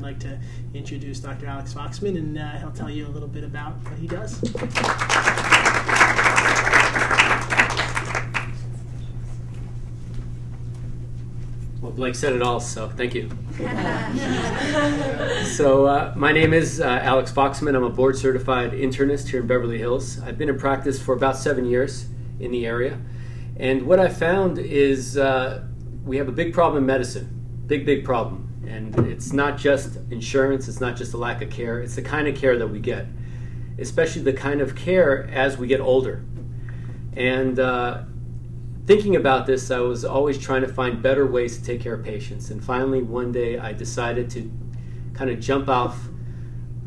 like to introduce Dr. Alex Foxman, and he'll tell you a little bit about what he does. Well, Blake said it all, so thank you. So my name is Alex Foxman. I'm a board-certified internist here in Beverly Hills. I've been in practice for about 7 years in the area. And what I found is we have a big problem in medicine, big problem. And it's not just insurance, it's not just a lack of care, it's the kind of care that we get, especially the kind of care as we get older. And thinking about this, I was always trying to find better ways to take care of patients. And finally, one day, I decided to kind of jump off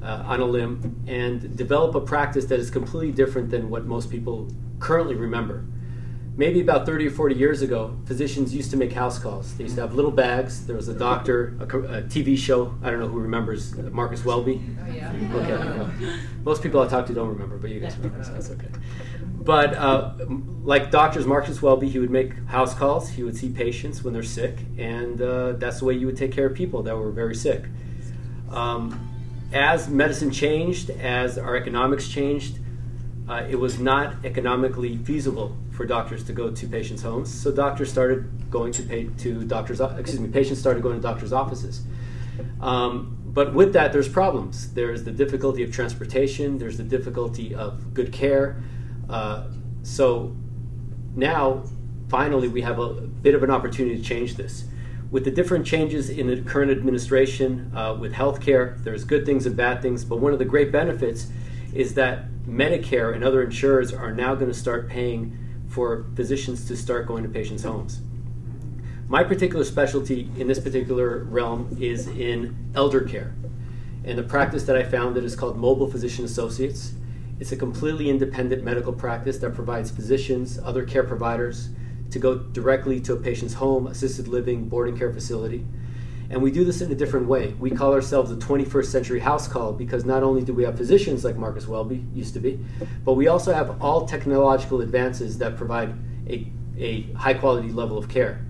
on a limb and develop a practice that is completely different than what most people currently remember. Maybe about 30 or 40 years ago, physicians used to make house calls. They used to have little bags. There was a doctor, a TV show. I don't know who remembers Marcus Welby. Oh, yeah. Okay. Most people I talk to don't remember, but you guys remember, so that's okay. But like doctors, Marcus Welby, he would make house calls. He would see patients when they're sick, and that's the way you would take care of people that were very sick. As medicine changed, as our economics changed, it was not economically feasible for doctors to go to patients' homes, so doctors started going to patients started going to doctors' offices. But with that, there's problems. There's the difficulty of transportation. There's the difficulty of good care. So now, finally, we have a bit of an opportunity to change this. With the different changes in the current administration with healthcare, there's good things and bad things, but one of the great benefits is that Medicare and other insurers are now going to start paying for physicians to start going to patients' homes. My particular specialty in this particular realm is in elder care. And the practice that I founded is called Mobile Physician Associates. It's a completely independent medical practice that provides physicians, other care providers, to go directly to a patient's home, assisted living, boarding care facility. And we do this in a different way. We call ourselves a 21st century house call because not only do we have physicians like Marcus Welby used to be, but we also have all technological advances that provide a high quality level of care.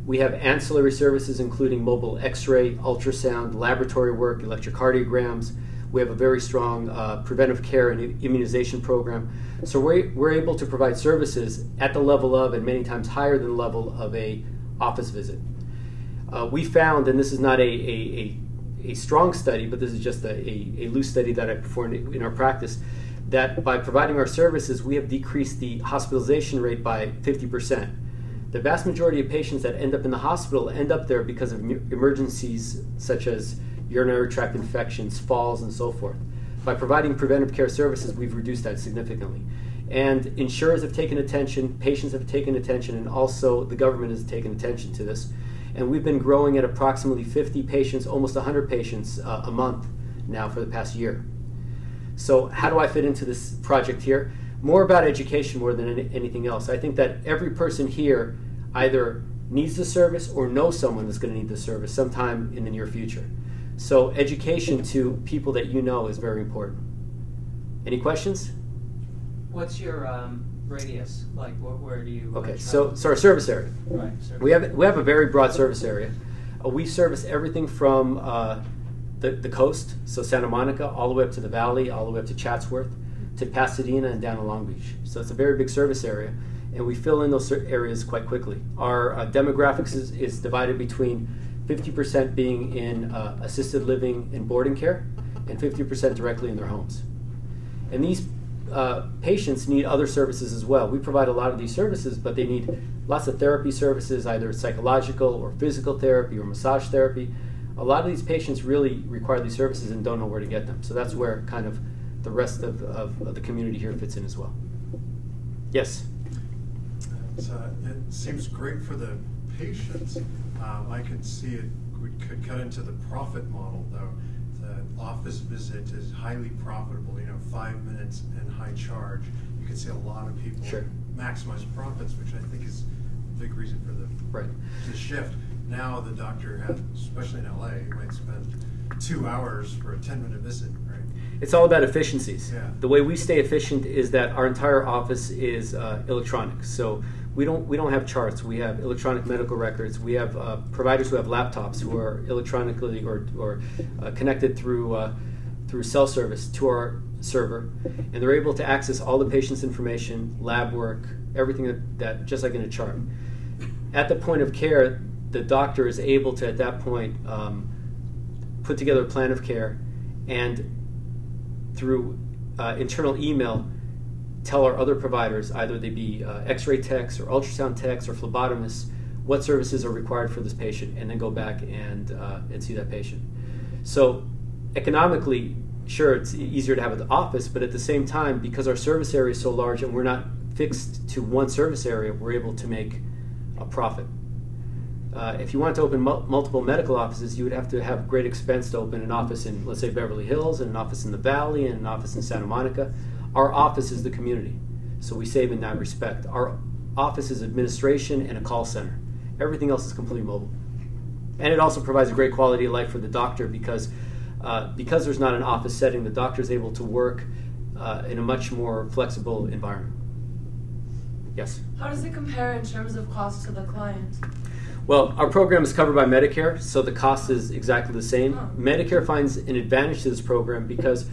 We have ancillary services including mobile x-ray, ultrasound, laboratory work, electrocardiograms. We have a very strong preventive care and immunization program. So we're able to provide services at the level of, and many times higher than the level of, a office visit. We found, and this is not a strong study, but this is just a loose study that I performed in our practice, that by providing our services, we have decreased the hospitalization rate by 50%. The vast majority of patients that end up in the hospital end up there because of emergencies such as urinary tract infections, falls, and so forth. By providing preventive care services, we've reduced that significantly. And insurers have taken attention, patients have taken attention, and also the government has taken attention to this. And we've been growing at approximately 50 patients, almost 100 patients a month now for the past year. So how do I fit into this project here? More about education more than anything else. I think that every person here either needs the service or knows someone that's going to need the service sometime in the near future. So education to people that you know is very important. Any questions? What's your radius? Like, where do you? Okay, so our service area. Right. We have a very broad service area. We service everything from the coast, so Santa Monica, all the way up to the Valley, all the way up to Chatsworth, to Pasadena, and down to Long Beach. So it's a very big service area, and we fill in those areas quite quickly. Our demographics is divided between 50% being in assisted living and boarding care, and 50% directly in their homes. And these patients need other services as well. We provide a lot of these services, but they need lots of therapy services, either psychological or physical therapy or massage therapy. A lot of these patients really require these services and don't know where to get them. So that's where kind of the rest of the community here fits in as well. Yes? It seems great for the patients. I could see it could cut into the profit model, though. The office visit is highly profitable, 5 minutes and high charge. You can see a lot of people maximize profits, which I think is a big reason for the shift. Now the doctor has, especially in LA, you might spend 2 hours for a 10-minute visit, right? It's all about efficiencies. Yeah. The way we stay efficient is that our entire office is electronic. So we don't have charts. We have electronic medical records. We have providers who have laptops who are electronically or connected through cell service to our server, and they're able to access all the patient's information, lab work, everything that just like in a chart. At the point of care, the doctor is able to, at that point, put together a plan of care, and through internal email, tell our other providers, either they be x-ray techs or ultrasound techs or phlebotomists, what services are required for this patient, and then go back and see that patient. So economically, sure, it's easier to have at the office, but at the same time, because our service area is so large and we're not fixed to one service area, we're able to make a profit. If you want to open multiple medical offices, you would have to have great expense to open an office in, let's say, Beverly Hills, and an office in the Valley, and an office in Santa Monica. Our office is the community, so we save in that respect. Our office is administration and a call center. Everything else is completely mobile. And it also provides a great quality of life for the doctor because there's not an office setting, the doctor is able to work in a much more flexible environment. Yes? How does it compare in terms of cost to the client? Well, our program is covered by Medicare, so the cost is exactly the same. Oh. Medicare finds an advantage to this program because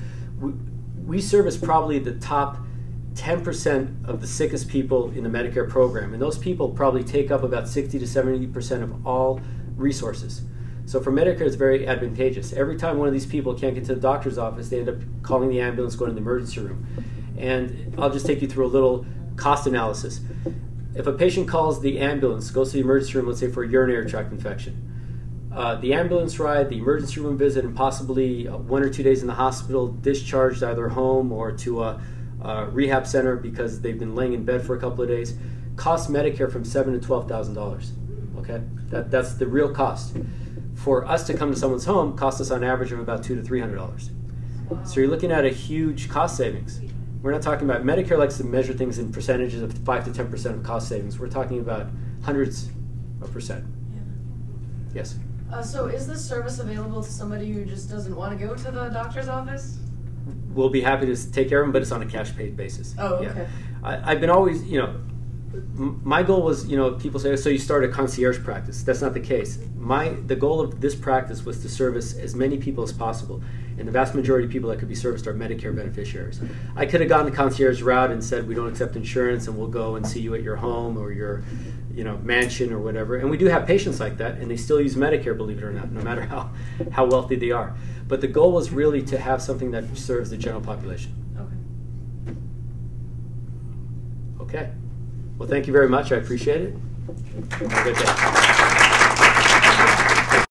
we service probably the top 10% of the sickest people in the Medicare program, and those people probably take up about 60 to 70% of all resources. So for Medicare, it's very advantageous. Every time one of these people can't get to the doctor's office, they end up calling the ambulance, going to the emergency room. And I'll just take you through a little cost analysis. If a patient calls the ambulance, goes to the emergency room, let's say for a urinary tract infection, the ambulance ride, the emergency room visit, and possibly 1 or 2 days in the hospital, discharged either home or to a rehab center because they've been laying in bed for a couple of days, costs Medicare from $7,000 to $12,000. Okay, that's the real cost. For us to come to someone's home, costs us on average of about $200 to $300. So you're looking at a huge cost savings. We're not talking about, Medicare likes to measure things in percentages of 5 to 10% of cost savings. We're talking about hundreds of percent. Yeah. Yes? So is this service available to somebody who just doesn't want to go to the doctor's office? We'll be happy to take care of them, but it's on a cash paid basis. Oh, okay. Yeah. I've been always, my goal was, people say, so you start a concierge practice. That's not the case. The goal of this practice was to service as many people as possible. And the vast majority of people that could be serviced are Medicare beneficiaries. I could have gone the concierge route and said, we don't accept insurance and we'll go and see you at your home or your mansion or whatever. And we do have patients like that, and they still use Medicare, believe it or not, no matter how wealthy they are. But the goal was really to have something that serves the general population. Okay. Okay. Well, thank you very much. I appreciate it. Have a good day.